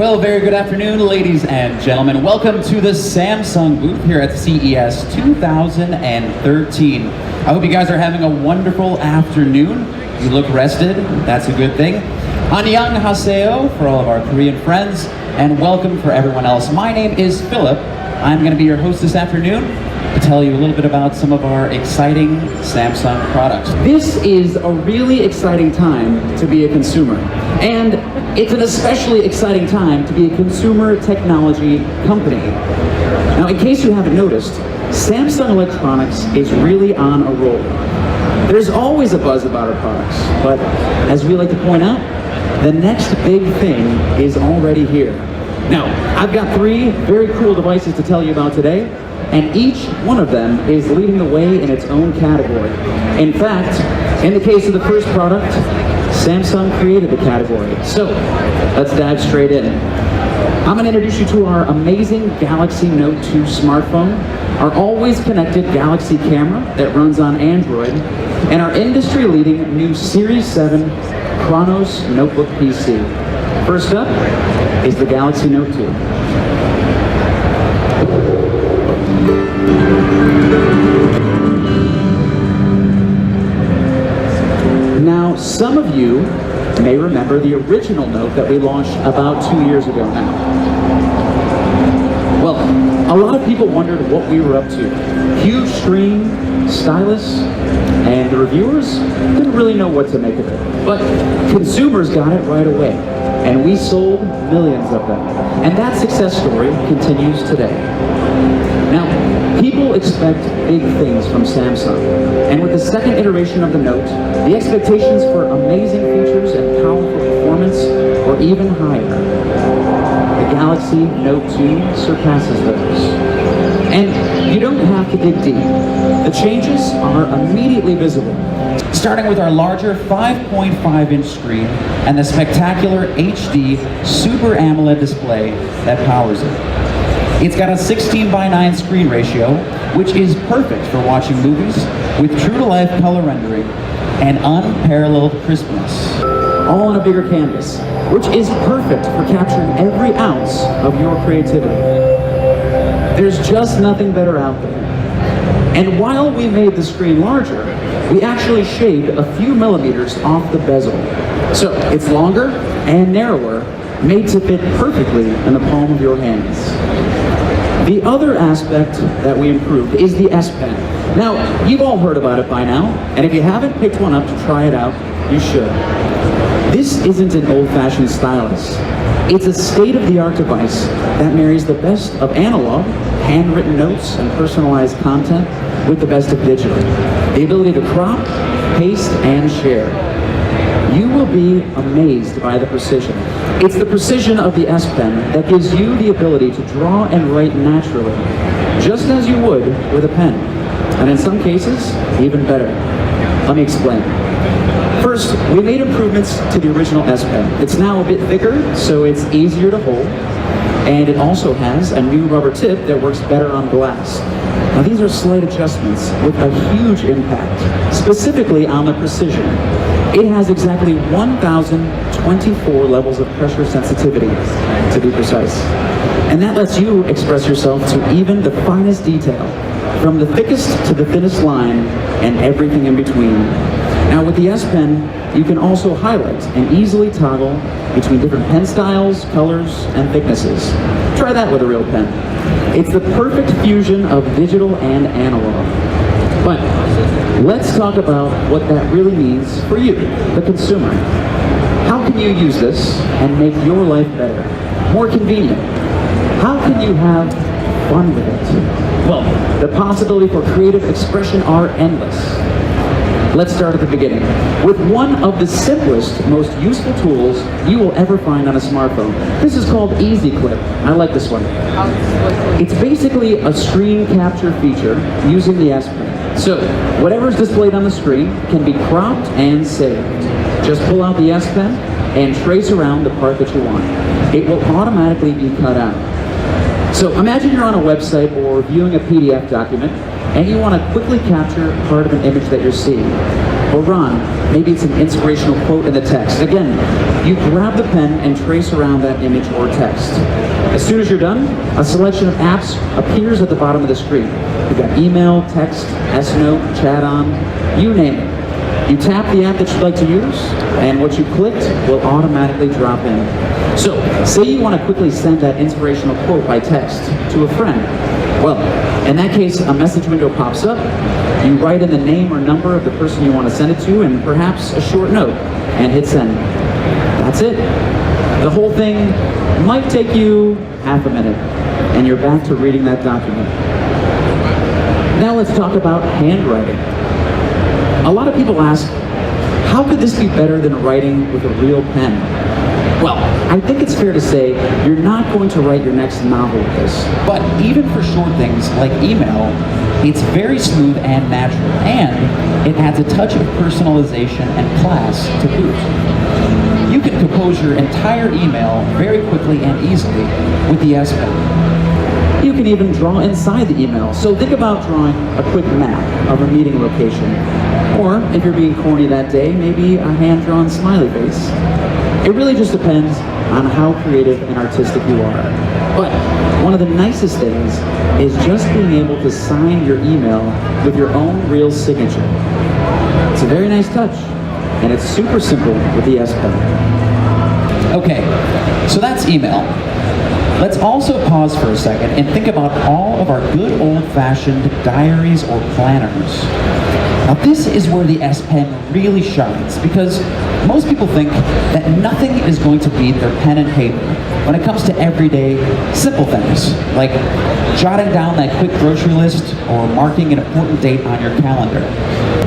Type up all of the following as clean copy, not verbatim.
Well, very good afternoon, ladies and gentlemen. Welcome to the Samsung booth here at CES 2013. I hope you guys are having a wonderful afternoon. You look rested, that's a good thing. Annyeonghaseyo for all of our Korean friends, and welcome for everyone else. My name is Philip. I'm going to be your host this afternoon to tell you a little bit about some of our exciting Samsung products. This is a really exciting time to be a consumer, and it's an especially exciting time to be a consumer technology company. Now, in case you haven't noticed, Samsung Electronics is really on a roll. There's always a buzz about our products, but as we like to point out, the next big thing is already here. Now, I've got three very cool devices to tell you about today, and each one of them is leading the way in its own category. In fact, in the case of the first product, Samsung created the category. So, let's dive straight in. I'm going to introduce you to our amazing Galaxy Note 2 smartphone, our always connected Galaxy camera that runs on Android, and our industry-leading new Series 7 Chronos notebook PC. First up is the Galaxy Note 2. Now, some of you may remember the original Note that we launched about 2 years ago now. Well, a lot of people wondered what we were up to. Huge screen, stylus, and the reviewers didn't really know what to make of it. But consumers got it right away, and we sold millions of them. And that success story continues today. Now, people expect big things from Samsung, and with the second iteration of the Note, the expectations for amazing features and powerful performance were even higher. The Galaxy Note 2 surpasses those. And you don't have to dig deep. The changes are immediately visible. Starting with our larger 5.5-inch screen and the spectacular HD Super AMOLED display that powers it. It's got a 16:9 screen ratio, which is perfect for watching movies with true-to-life color rendering and unparalleled crispness. All on a bigger canvas, which is perfect for capturing every ounce of your creativity. There's just nothing better out there. And while we made the screen larger, we actually shaved a few millimeters off the bezel. So it's longer and narrower, made to fit perfectly in the palm of your hands. The other aspect that we improved is the S Pen. Now, you've all heard about it by now, and if you haven't picked one up to try it out, you should. This isn't an old-fashioned stylus. It's a state-of-the-art device that marries the best of analog, handwritten notes, and personalized content with the best of digital. The ability to crop, paste, and share. You will be amazed by the precision. It's the precision of the S Pen that gives you the ability to draw and write naturally, just as you would with a pen. And in some cases, even better. Let me explain. First, we made improvements to the original S Pen. It's now a bit thicker, so it's easier to hold. And it also has a new rubber tip that works better on glass. Now, these are slight adjustments with a huge impact, specifically on the precision. It has exactly 1,024 levels of pressure sensitivity, to be precise. And that lets you express yourself to even the finest detail, from the thickest to the thinnest line, and everything in between. Now, with the S Pen, you can also highlight and easily toggle between different pen styles, colors, and thicknesses. Try that with a real pen. It's the perfect fusion of digital and analog. But let's talk about what that really means for you, the consumer. How can you use this and make your life better, more convenient? How can you have fun with it? Well, the possibility for creative expression are endless. Let's start at the beginning with one of the simplest, most useful tools you will ever find on a smartphone. This is called Easy Clip. I like this one. It's basically a screen capture feature using the S Pen. So whatever's displayed on the screen can be cropped and saved. Just pull out the S Pen and trace around the part that you want. It will automatically be cut out. So imagine you're on a website or viewing a PDF document and you want to quickly capture part of an image that you're seeing. Or Ron, maybe it's an inspirational quote in the text. Again, you grab the pen and trace around that image or text. As soon as you're done, a selection of apps appears at the bottom of the screen. You've got email, text, S-Note, chat on, you name it. You tap the app that you'd like to use, and what you clicked will automatically drop in. So, say you want to quickly send that inspirational quote by text to a friend. Well, in that case, a message window pops up. You write in the name or number of the person you want to send it to, and perhaps a short note, and hit send. That's it. The whole thing might take you half a minute, and you're back to reading that document. Now let's talk about handwriting. A lot of people ask, how could this be better than writing with a real pen? Well, I think it's fair to say you're not going to write your next novel with this. But even for short things like email, it's very smooth and natural, and it adds a touch of personalization and class to boot. You can compose your entire email very quickly and easily with the S Pen. You can even draw inside the email, so think about drawing a quick map of a meeting location. Or, if you're being corny that day, maybe a hand-drawn smiley face. It really just depends on how creative and artistic you are. But one of the nicest things is just being able to sign your email with your own real signature. It's a very nice touch, and it's super simple with the S Pen. Okay, so that's email. Let's also pause for a second and think about all of our good old-fashioned diaries or planners. Now this is where the S Pen really shines, because most people think that nothing is going to beat their pen and paper when it comes to everyday, simple things, like jotting down that quick grocery list or marking an important date on your calendar.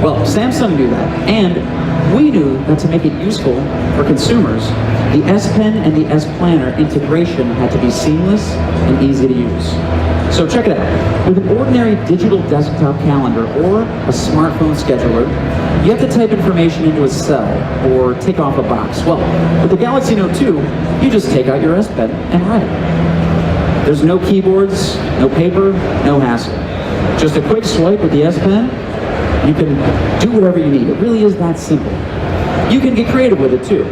Well, Samsung knew that, and we knew that to make it useful for consumers, the S Pen and the S Planner integration had to be seamless and easy to use. So check it out. With an ordinary digital desktop calendar or a smartphone scheduler, you have to type information into a cell or tick off a box. Well, with the Galaxy Note 2, you just take out your S Pen and write. There's no keyboards, no paper, no hassle. Just a quick swipe with the S Pen, you can do whatever you need. It really is that simple. You can get creative with it too,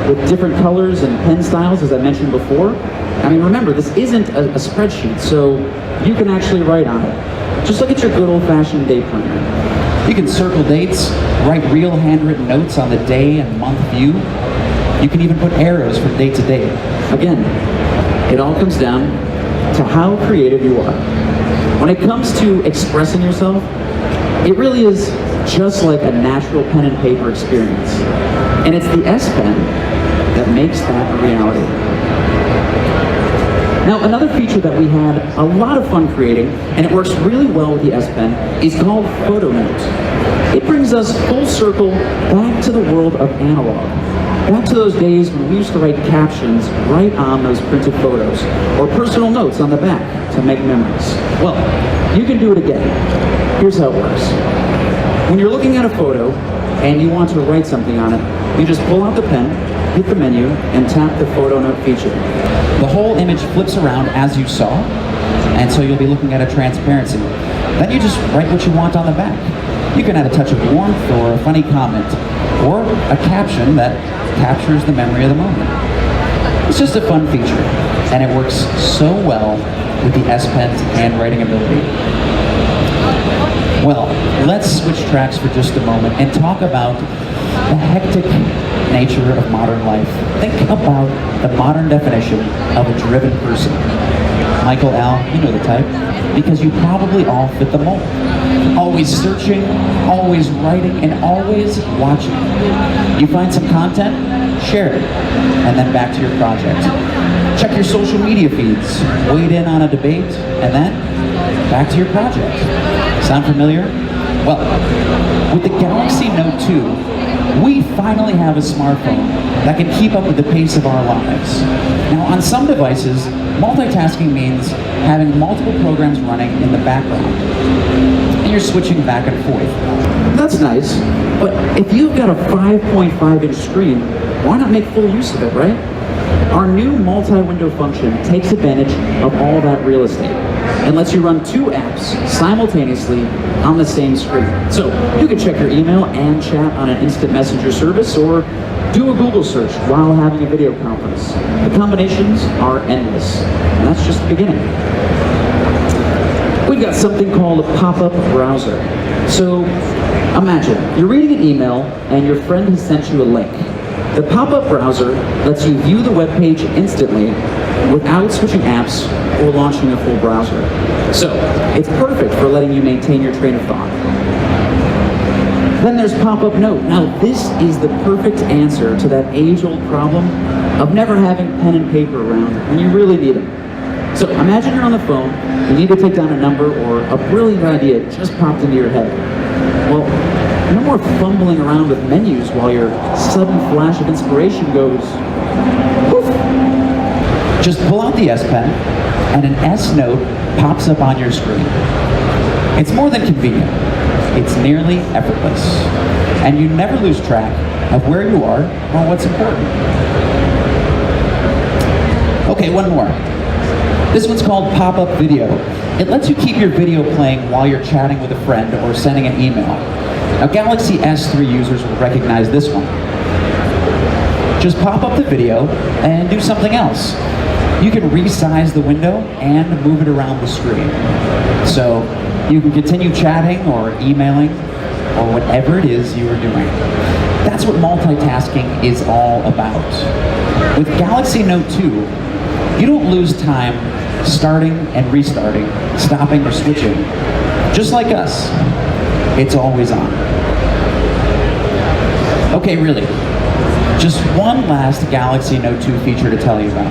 with different colors and pen styles, as I mentioned before. I mean, remember, this isn't a spreadsheet, so you can actually write on it. Just look at your good old-fashioned day planner. You can circle dates, write real handwritten notes on the day and month view. You can even put arrows from date to date. Again, it all comes down to how creative you are. When it comes to expressing yourself, it really is just like a natural pen and paper experience. And it's the S Pen that makes that a reality. Now, another feature that we had a lot of fun creating, and it works really well with the S Pen, is called Photo Note. It brings us full circle back to the world of analog. Back to those days when we used to write captions right on those printed photos, or personal notes on the back to make memories. Well, you can do it again. Here's how it works. When you're looking at a photo and you want to write something on it, you just pull out the pen, hit the menu, and tap the Photo Note feature. The whole image flips around as you saw, and so you'll be looking at a transparency. Then you just write what you want on the back. You can add a touch of warmth or a funny comment, or a caption that captures the memory of the moment. It's just a fun feature, and it works so well with the S Pen's handwriting ability. Well, let's switch tracks for just a moment and talk about the hectic nature of modern life. Think about the modern definition of a driven person. Michael, Al, you know the type, because you probably all fit the mold. Always searching, always writing, and always watching. You find some content, share it, and then back to your project. Check your social media feeds, wade in on a debate, and then back to your project. Sound familiar? Well, with the Galaxy Note 2, we finally have a smartphone that can keep up with the pace of our lives. Now, on some devices, multitasking means having multiple programs running in the background, and you're switching back and forth. That's nice, but if you've got a 5.5-inch screen, why not make full use of it, right? Our new multi-window function takes advantage of all that real estate. and lets you run 2 apps simultaneously on the same screen. So you can check your email and chat on an instant messenger service, or do a Google search while having a video conference. The combinations are endless, and that's just the beginning. We've got something called a pop-up browser. So imagine you're reading an email and your friend has sent you a link. The pop-up browser lets you view the web page instantly without switching apps or launching a full browser. So it's perfect for letting you maintain your train of thought. Then there's pop-up note. Now this is the perfect answer to that age-old problem of never having pen and paper around when you really need them. So imagine you're on the phone, you need to take down a number, or a brilliant idea just popped into your head. Well, no more fumbling around with menus while your sudden flash of inspiration goes poof. Just pull out the S Pen and an S Note pops up on your screen. It's more than convenient. It's nearly effortless. And you never lose track of where you are or what's important. Okay, one more. This one's called Pop-Up Video. It lets you keep your video playing while you're chatting with a friend or sending an email. Now, Galaxy S3 users will recognize this one. Just pop up the video and do something else. You can resize the window and move it around the screen. So you can continue chatting or emailing or whatever it is you are doing. That's what multitasking is all about. With Galaxy Note 2, you don't lose time starting and restarting, stopping or switching. Just like us, it's always on. Okay, really, just one last Galaxy Note 2 feature to tell you about.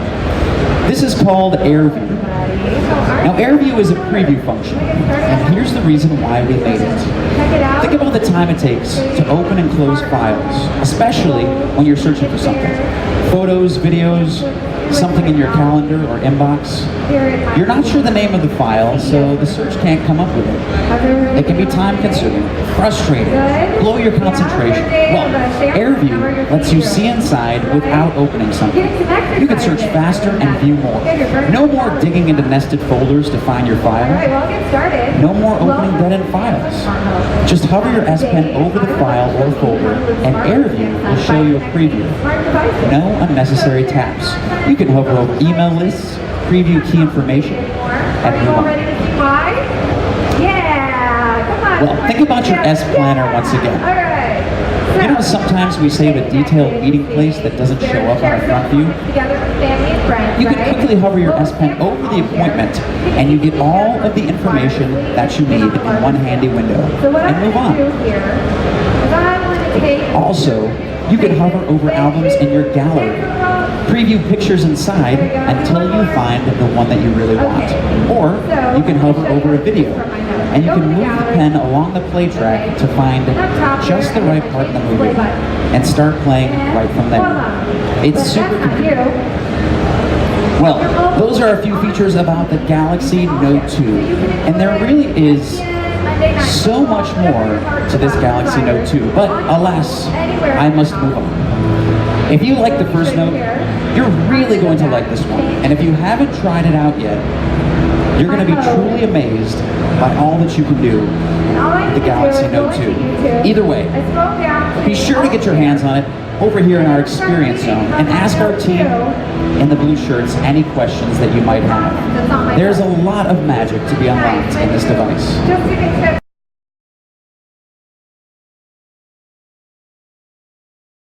This is called AirView. Now, AirView is a preview function, and here's the reason why we made it. Think about the time it takes to open and close files, especially when you're searching for something. Photos, videos, something in your calendar or inbox. You're not sure the name of the file, so the search can't come up with it. It can be time-consuming, frustrating, blow your concentration. Well, AirView lets you see inside without opening something. You can search faster and view more. No more digging into nested folders to find your file. No more opening dead-end files. Just hover your S Pen over the file or folder, and AirView will show you a preview. No unnecessary taps. You can hover over email lists, preview key information, and move on. Well, think about your S Planner once again. You know, sometimes we save a detailed meeting place that doesn't show up on our front view. You can quickly hover your S Pen over the appointment, and you get all of the information that you need in one handy window, and move on. Also, you can hover over albums in your gallery. Preview pictures inside until you find the one that you really want. Or you can hover over a video, and you can move the pen along the play track to find just the right part in the movie and start playing right from there. It's super convenient. Well, those are a few features about the Galaxy Note 2, and there really is so much more to this Galaxy Note 2, but alas, I must move on. If you like the first Note, you're really going to like this one. And if you haven't tried it out yet, you're going to be truly amazed by all that you can do with the Galaxy Note 2. Either way, be sure to get your hands on it over here in our Experience Zone and ask our team in the blue shirts any questions that you might have. There's a lot of magic to be unlocked in this device.